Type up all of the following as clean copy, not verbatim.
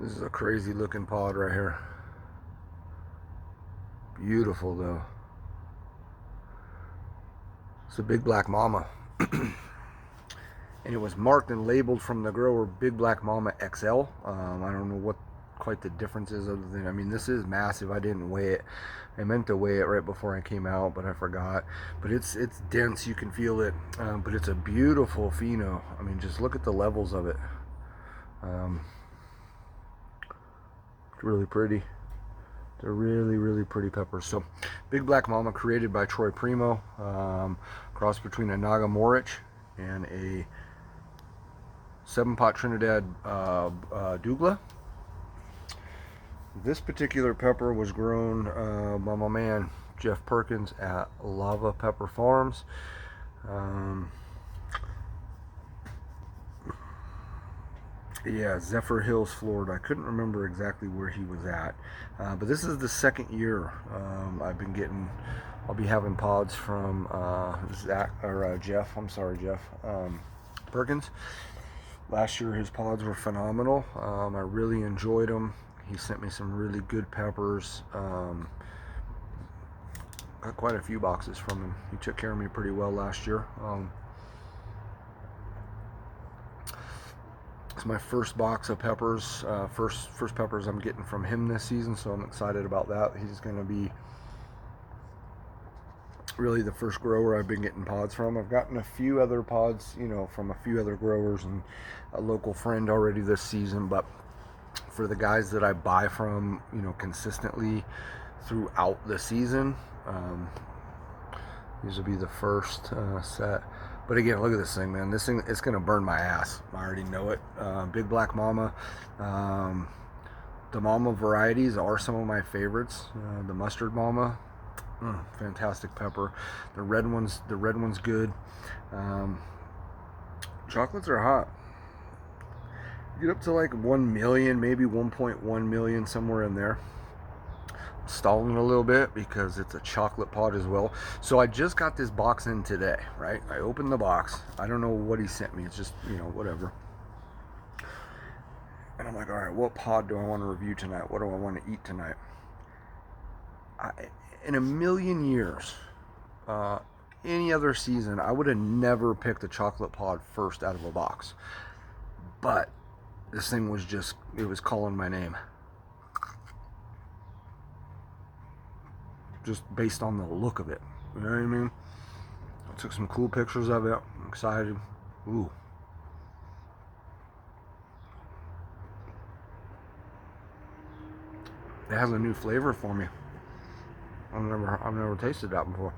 This is a crazy looking pod right here. Beautiful though. It's a big black mama. And it was marked and labeled from the grower Big Black Mama XL. I don't know what quite the difference is other than, I mean, this is massive. I didn't weigh it. I meant to weigh it right before I came out, but I forgot. But it's dense, you can feel it. But it's a beautiful pheno. I mean, just look at the levels of it. It's really pretty. They're really, really pretty peppers. So, Big Black Mama, created by Troy Primo. Cross between a Naga Morich and a 7-pot Trinidad Douglas. This particular pepper was grown by my man Jeff Perkins at Lava Pepper Farms. Yeah, Zephyr Hills, Florida. I couldn't remember exactly where he was at, but this is the second year I've been getting. I'll be having pods from Jeff. I'm sorry, Jeff Perkins. Last year his pods were phenomenal. I really enjoyed them. He sent me some really good peppers. Got quite a few boxes from him. He took care of me pretty well last year. It's my first box of peppers, first peppers I'm getting from him this season, so I'm excited about that. He's going to be really the first grower I've been getting pods from. I've gotten a few other pods, from a few other growers and a local friend already this season, but for the guys that I buy from, consistently throughout the season, these will be the first set. But again, look at this thing, man. This thing, it's going to burn my ass. I already know it. Big Black Mama. The Mama varieties are some of my favorites. The Mustard Mama, fantastic pepper. The red one's good. Chocolates are hot. Get up to like 1 million, maybe 1.1 million, somewhere in there. Stalling a little bit because it's a chocolate pod as well. So I just got this box in today, right? I opened the box. I don't know what he sent me. It's just, whatever. And I'm like, all right, what pod do I want to review tonight? What do I want to eat tonight? In a million years, any other season, I would have never picked a chocolate pod first out of a box. But this thing was it was calling my name. Just based on the look of it. You know what I mean? I took some cool pictures of it. I'm excited. Ooh. It has a new flavor for me. I've never tasted that before.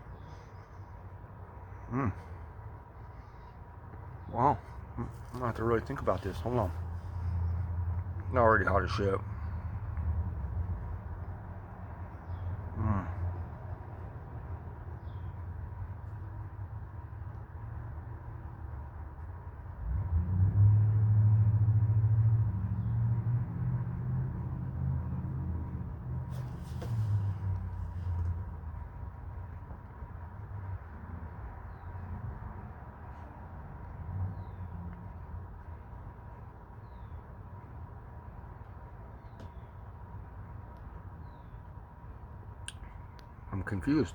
Wow. I'm gonna have to really think about this. Hold on. It's already hot as shit. I'm confused.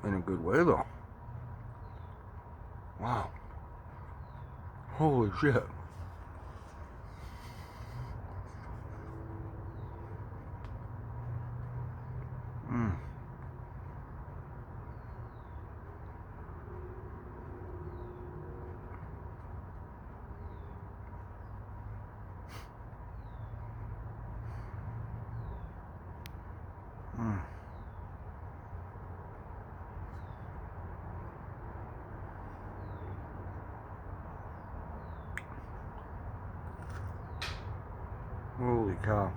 In a good way, though. Wow. Holy shit. Holy cow.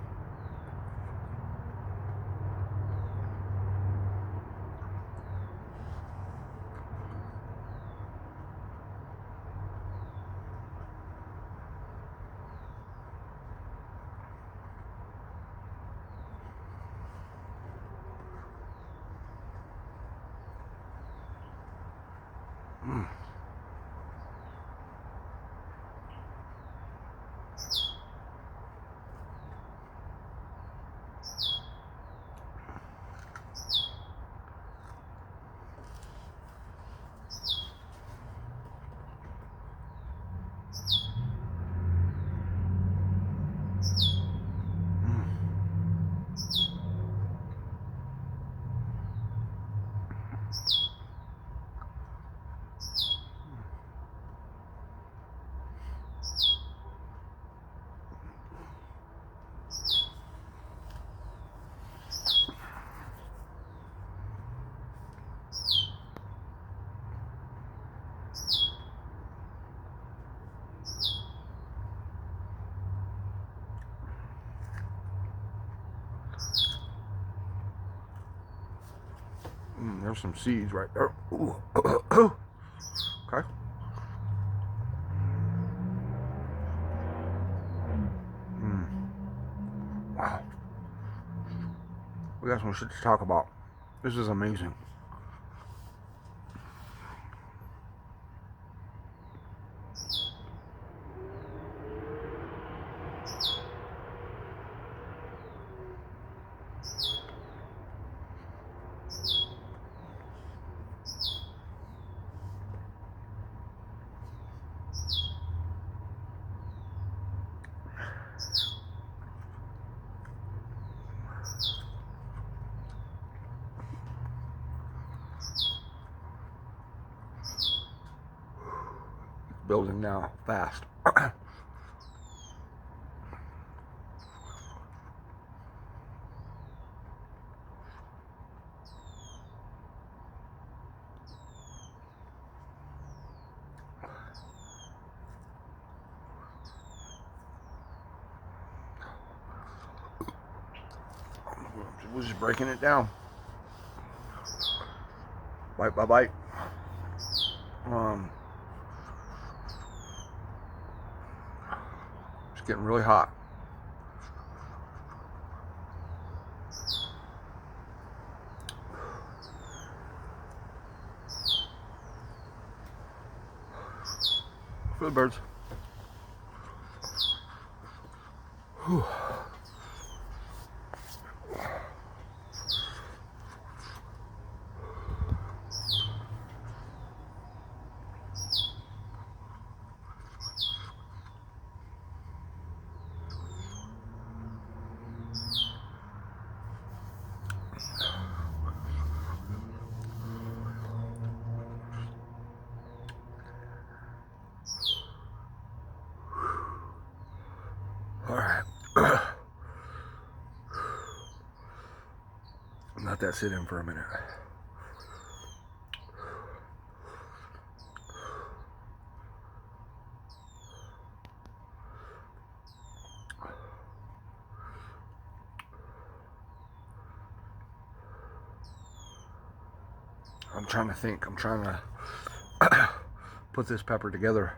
There's some seeds right there. Ooh. Okay. Wow. We got some shit to talk about. This is amazing. Building now, fast. We're just breaking it down, bite by bite. It's getting really hot. For the birds. Whew. All right. Let that sit in for a minute. I'm trying to think. I'm trying to put this pepper together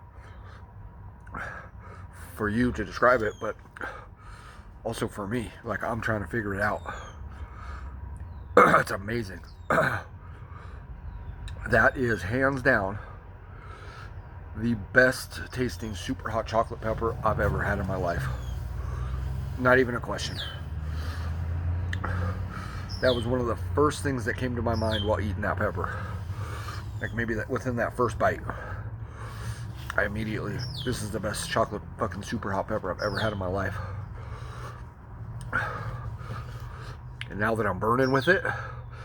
for you to describe it, but also for me. Like, I'm trying to figure it out. It's amazing. That is hands down the best tasting super hot chocolate pepper I've ever had in my life. Not even a question. That was one of the first things that came to my mind while eating that pepper. Like, maybe that within that first bite, I immediately, this is the best chocolate fucking super hot pepper I've ever had in my life. And now that I'm burning with it,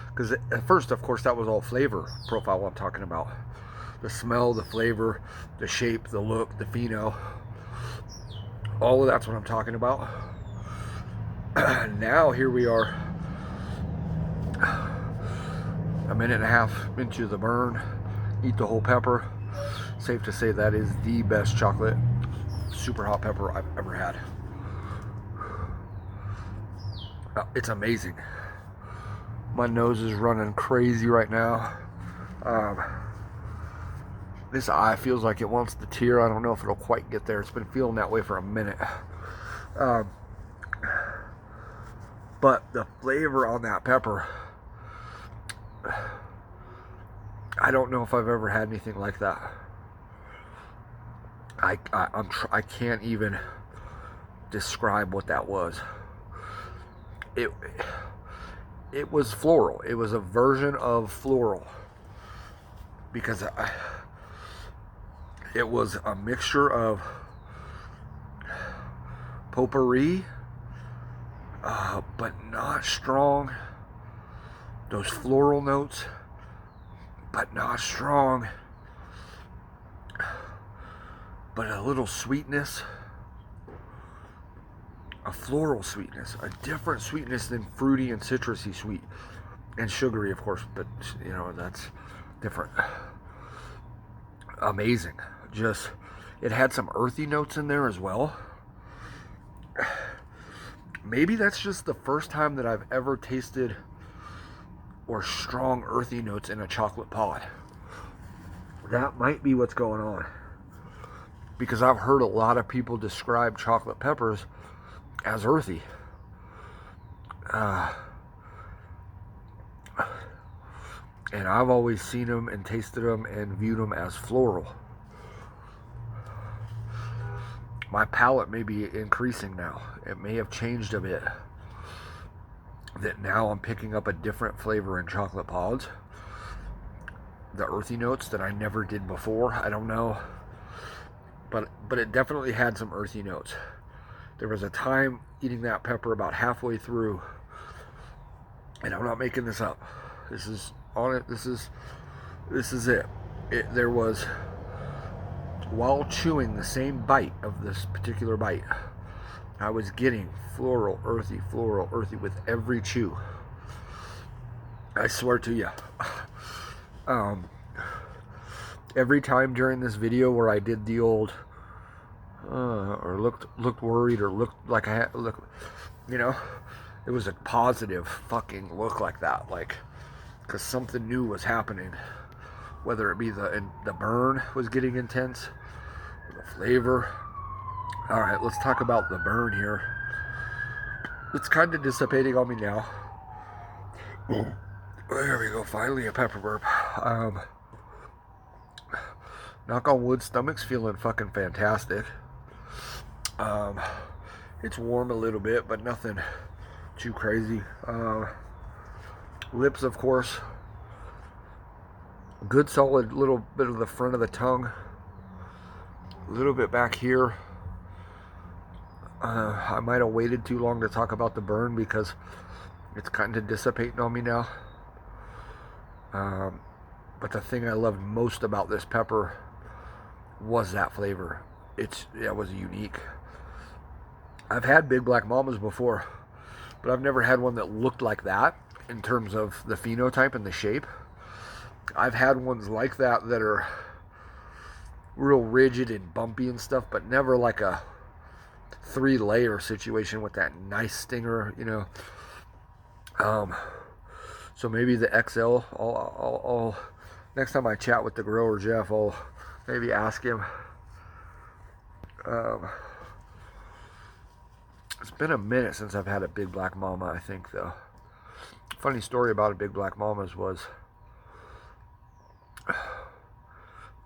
because at first, of course, that was all flavor profile I'm talking about. The smell, the flavor, the shape, the look, the pheno. All of that's what I'm talking about. Now here we are, a minute and a half into the burn. Eat the whole pepper. Safe to say that is the best chocolate super hot pepper I've ever had. It's amazing. My nose is running crazy right now. This eye feels like it wants to tear. I don't know if it'll quite get there. It's been feeling that way for a minute. But the flavor on that pepper, I don't know if I've ever had anything like that. I can't even describe what that was. It was floral. It was a version of floral, because it was a mixture of potpourri, but not strong. Those floral notes, but not strong. But a little sweetness, a floral sweetness, a different sweetness than fruity and citrusy sweet, and sugary, of course, but you know, that's different. Amazing. Just, it had some earthy notes in there as well. Maybe that's just the first time that I've ever tasted or strong earthy notes in a chocolate pod. That might be what's going on. Because I've heard a lot of people describe chocolate peppers as earthy. And I've always seen them and tasted them and viewed them as floral. My palate may be increasing now. It may have changed a bit. That now I'm picking up a different flavor in chocolate pods. The earthy notes that I never did before. I don't know. But it definitely had some earthy notes. There was a time eating that pepper about halfway through, and I'm not making this up. This is on it. This is it. There was, while chewing the same bite of this particular bite, I was getting floral, earthy with every chew. I swear to you. Every time during this video where I did the old, or looked worried, or looked like I had, it was a positive fucking look like that, like, because something new was happening, whether it be the burn was getting intense, or the flavor. All right, let's talk about the burn here. It's kind of dissipating on me now. There we go, finally a pepper burp. Knock on wood, stomach's feeling fucking fantastic. It's warm a little bit, but nothing too crazy. Lips, of course, good solid little bit of the front of the tongue, a little bit back here. I might have waited too long to talk about the burn because it's kind of dissipating on me now. But the thing I loved most about this pepper was that flavor. It was unique. I've had big black Mommas before, but I've never had one that looked like that in terms of the phenotype and the shape. I've had ones like that are real rigid and bumpy and stuff, but never like a 3-layer situation with that nice stinger, So maybe the XL, I'll next time I chat with the grower Jeff, I'll maybe ask him. It's been a minute since I've had a big black Momma, I think, though. Funny story about a big black Mommas was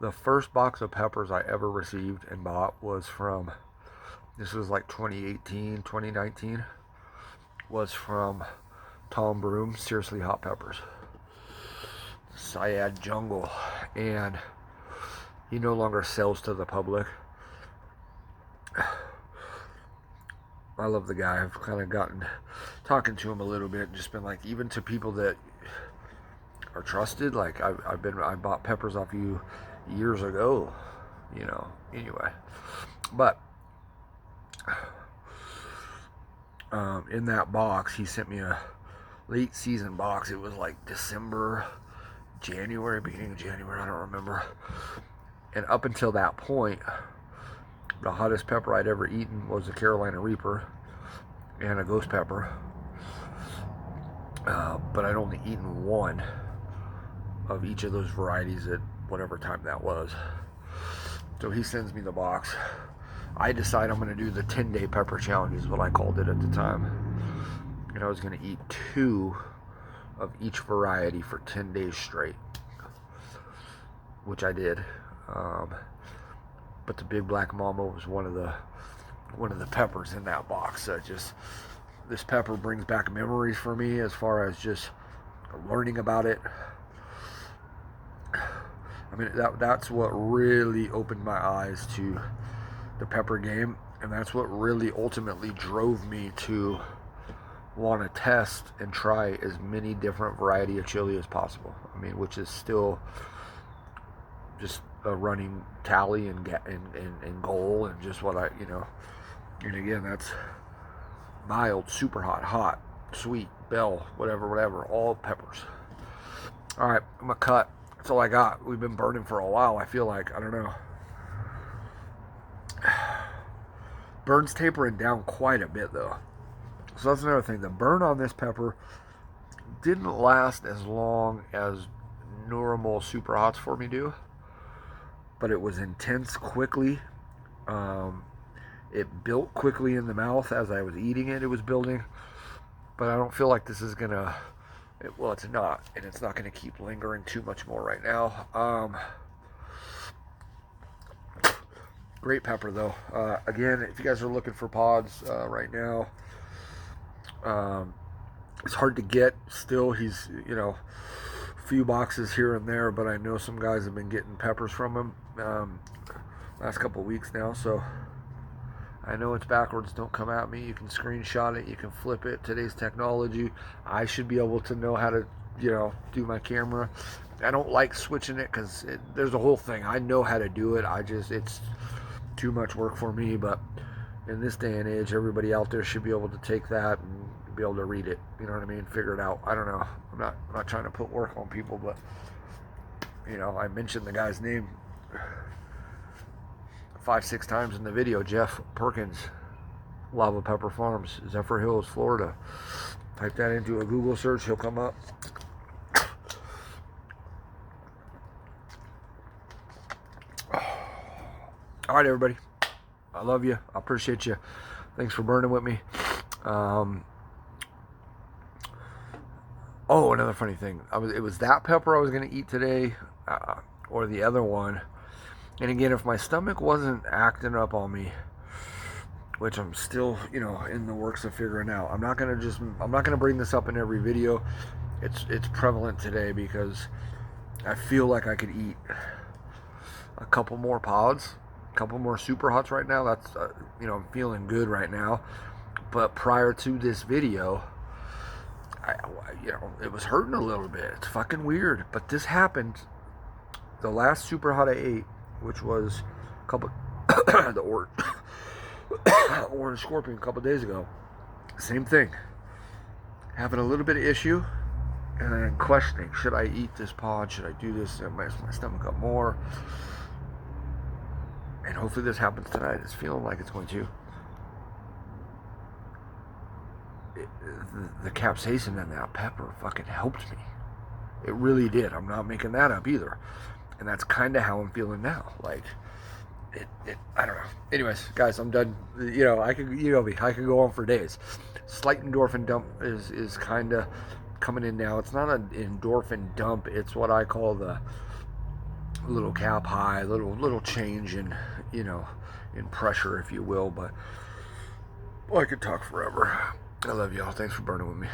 the first box of peppers I ever received and bought was from, this was like 2018, 2019, was from Tom Broom, Seriously Hot Peppers. Syad Jungle. And he no longer sells to the public. I love the guy. I've kind of gotten talking to him a little bit and just been like, even to people that are trusted, like I bought peppers off you years ago, anyway. But in that box, he sent me a late season box. It was like December, January, beginning of January, I don't remember. And up until that point, the hottest pepper I'd ever eaten was a Carolina Reaper and a ghost pepper. But I'd only eaten one of each of those varieties at whatever time that was. So he sends me the box. I decide I'm going to do the 10-day pepper challenge is what I called it at the time. And I was going to eat 2 of each variety for 10 days straight, which I did. But the big black Momma was one of the peppers in that box. So this pepper brings back memories for me as far as just learning about it. I mean, that's what really opened my eyes to the pepper game, and that's what really ultimately drove me to want to test and try as many different variety of chili as possible. I mean, which is still just a running tally and goal, and just what and again, that's mild, super hot, sweet, bell, whatever, all peppers. All right, I'm gonna cut. That's all I got. We've been burning for a while, I feel like. I don't know. Burn's tapering down quite a bit, though. So that's another thing. The burn on this pepper didn't last as long as normal super hots for me do, but it was intense quickly. Um, it built quickly in the mouth as I was eating it. It was building, but I don't feel like this is gonna. Well, it's not, and it's not gonna keep lingering too much more right now. Great pepper though. Again, if you guys are looking for pods right now, um, it's hard to get. Still, he's a few boxes here and there, but I know some guys have been getting peppers from him last couple of weeks now. So I know it's backwards. Don't come at me. You can screenshot it. You can flip it. Today's technology. I should be able to know how to do my camera. I don't like switching it because there's a whole thing. I know how to do it. It's too much work for me, but in this day and age, everybody out there should be able to take that and be able to read it. You know what I mean? Figure it out. I don't know. I'm not trying to put work on people, but I mentioned the guy's name 5-6 times in the video. Jeff Perkins, Lava Pepper Farms, Zephyr Hills, Florida. Type that into a Google search, he'll come up. All right, everybody. I love you. I appreciate you. Thanks for burning with me. Oh, another funny thing. It was that pepper I was going to eat today, or the other one. And again, if my stomach wasn't acting up on me, which I'm still, in the works of figuring out. I'm not gonna bring this up in every video. It's prevalent today because I feel like I could eat a couple more pods, a couple more super hots right now. That's I'm feeling good right now. But prior to this video, it was hurting a little bit. It's fucking weird. But this happened. The last super hot I ate, which was a couple the orange scorpion a couple days ago. Same thing. Having a little bit of issue, and then questioning: should I eat this pod? Should I do this? My stomach up more. And hopefully this happens tonight. It's feeling like it's going to. The capsaicin in that pepper fucking helped me. It really did. I'm not making that up either. And that's kind of how I'm feeling now. Like, I don't know. Anyways, guys, I'm done. I could go on for days. Slight endorphin dump is kind of coming in now. It's not an endorphin dump. It's what I call the little cap high, little change in in pressure, if you will. But I could talk forever. I love y'all. Thanks for burning with me.